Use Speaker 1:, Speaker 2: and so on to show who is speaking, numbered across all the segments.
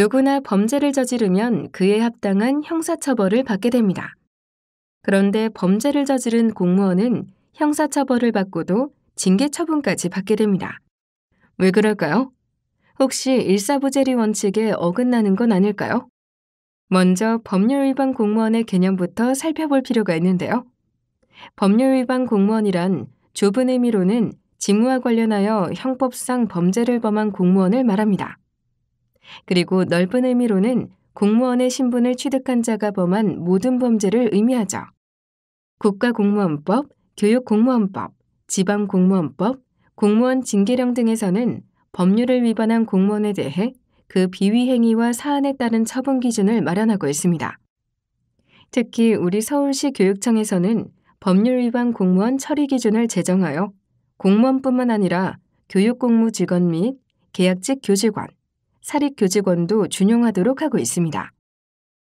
Speaker 1: 누구나 범죄를 저지르면 그에 합당한 형사처벌을 받게 됩니다. 그런데 범죄를 저지른 공무원은 형사처벌을 받고도 징계처분까지 받게 됩니다. 왜 그럴까요? 혹시 일사부재리 원칙에 어긋나는 건 아닐까요? 먼저 법률 위반 공무원의 개념부터 살펴볼 필요가 있는데요. 법률 위반 공무원이란 좁은 의미로는 직무와 관련하여 형법상 범죄를 범한 공무원을 말합니다. 그리고 넓은 의미로는 공무원의 신분을 취득한 자가 범한 모든 범죄를 의미하죠. 국가공무원법, 교육공무원법, 지방공무원법, 공무원 징계령 등에서는 법률을 위반한 공무원에 대해 그 비위 행위와 사안에 따른 처분 기준을 마련하고 있습니다. 특히 우리 서울시 교육청에서는 법률 위반 공무원 처리 기준을 제정하여 공무원뿐만 아니라 교육공무 직원 및 계약직 교직원, 사립교직원도 준용하도록 하고 있습니다.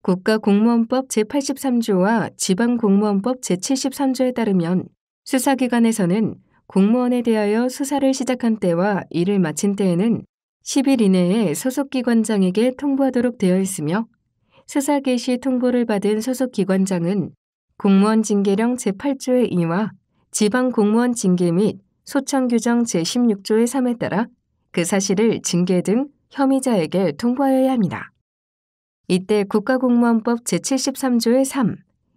Speaker 1: 국가공무원법 제83조와 지방공무원법 제73조에 따르면 수사기관에서는 공무원에 대하여 수사를 시작한 때와 이를 마친 때에는 10일 이내에 소속기관장에게 통보하도록 되어 있으며 수사 개시 통보를 받은 소속기관장은 공무원 징계령 제8조의 2와 지방공무원 징계 및 소천규정 제16조의 3에 따라 그 사실을 징계 등 혐의자에게 통보하여야 합니다. 이때 국가공무원법 제73조의 3,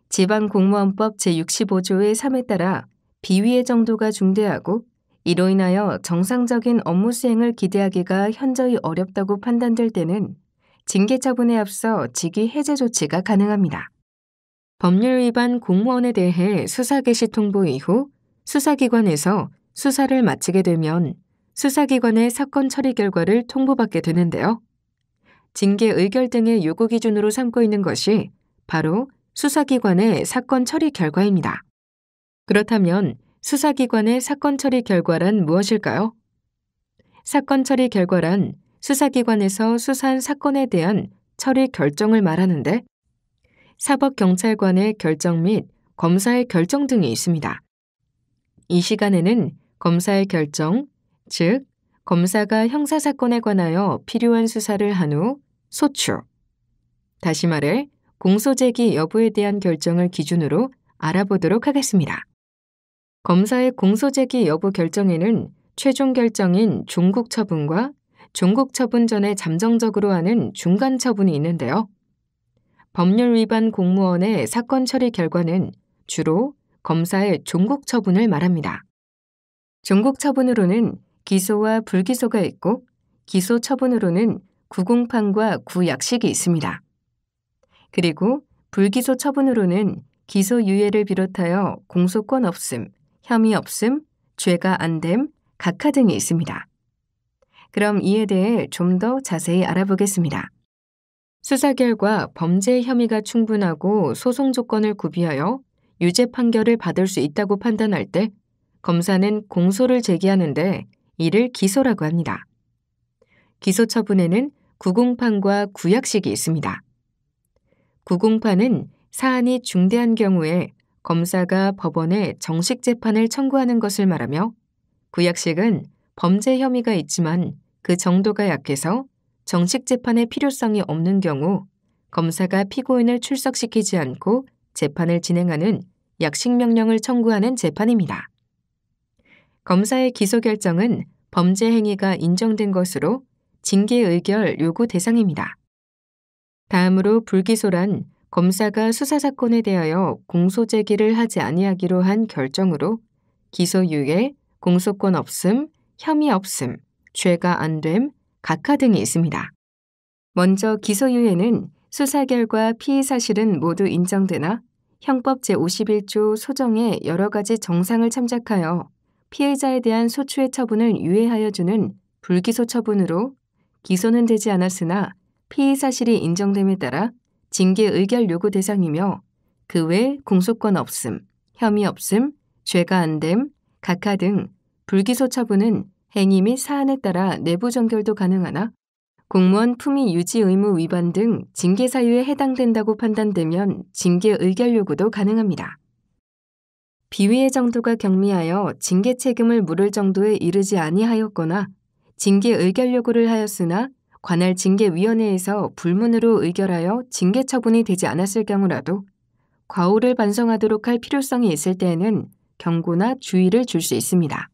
Speaker 1: 지방공무원법 제65조의 3에 따라 비위의 정도가 중대하고 이로 인하여 정상적인 업무 수행을 기대하기가 현저히 어렵다고 판단될 때는 징계 처분에 앞서 직위 해제 조치가 가능합니다. 법률 위반 공무원에 대해 수사 개시 통보 이후 수사기관에서 수사를 마치게 되면 수사기관의 사건 처리 결과를 통보받게 되는데요. 징계 의결 등의 요구 기준으로 삼고 있는 것이 바로 수사기관의 사건 처리 결과입니다. 그렇다면 수사기관의 사건 처리 결과란 무엇일까요? 사건 처리 결과란 수사기관에서 수사한 사건에 대한 처리 결정을 말하는데 사법경찰관의 결정 및 검사의 결정 등이 있습니다. 이 시간에는 검사의 결정, 즉 검사가 형사사건에 관하여 필요한 수사를 한 후 소추, 다시 말해 공소제기 여부에 대한 결정을 기준으로 알아보도록 하겠습니다. 검사의 공소제기 여부 결정에는 최종 결정인 종국처분과 종국처분 전에 잠정적으로 하는 중간처분이 있는데요. 법률 위반 공무원의 사건 처리 결과는 주로 검사의 종국처분을 말합니다. 종국처분으로는 기소와 불기소가 있고 기소처분으로는 구공판과 구약식이 있습니다. 그리고 불기소 처분으로는 기소유예를 비롯하여 공소권 없음, 혐의 없음, 죄가 안됨, 각하 등이 있습니다. 그럼 이에 대해 좀 더 자세히 알아보겠습니다. 수사 결과 범죄 혐의가 충분하고 소송 조건을 구비하여 유죄 판결을 받을 수 있다고 판단할 때 검사는 공소를 제기하는데 이를 기소라고 합니다. 기소 처분에는 구공판과 구약식이 있습니다. 구공판은 사안이 중대한 경우에 검사가 법원에 정식 재판을 청구하는 것을 말하며 구약식은 범죄 혐의가 있지만 그 정도가 약해서 정식 재판의 필요성이 없는 경우 검사가 피고인을 출석시키지 않고 재판을 진행하는 약식명령을 청구하는 재판입니다. 검사의 기소 결정은 범죄 행위가 인정된 것으로 징계 의결 요구 대상입니다. 다음으로 불기소란 검사가 수사사건에 대하여 공소 제기를 하지 아니하기로 한 결정으로 기소유예, 공소권 없음, 혐의 없음, 죄가 안됨, 각하 등이 있습니다. 먼저 기소유예는 수사 결과 피의 사실은 모두 인정되나 형법 제51조 소정의 여러 가지 정상을 참작하여 피해자에 대한 소추의 처분을 유예하여 주는 불기소 처분으로 기소는 되지 않았으나 피의 사실이 인정됨에 따라 징계 의결 요구 대상이며 그 외 공소권 없음, 혐의 없음, 죄가 안됨, 각하 등 불기소 처분은 행위 및 사안에 따라 내부 정결도 가능하나 공무원 품위 유지 의무 위반 등 징계 사유에 해당된다고 판단되면 징계 의결 요구도 가능합니다. 비위의 정도가 경미하여 징계 책임을 물을 정도에 이르지 아니하였거나 징계 의결 요구를 하였으나 관할 징계위원회에서 불문으로 의결하여 징계 처분이 되지 않았을 경우라도 과오를 반성하도록 할 필요성이 있을 때에는 경고나 주의를 줄 수 있습니다.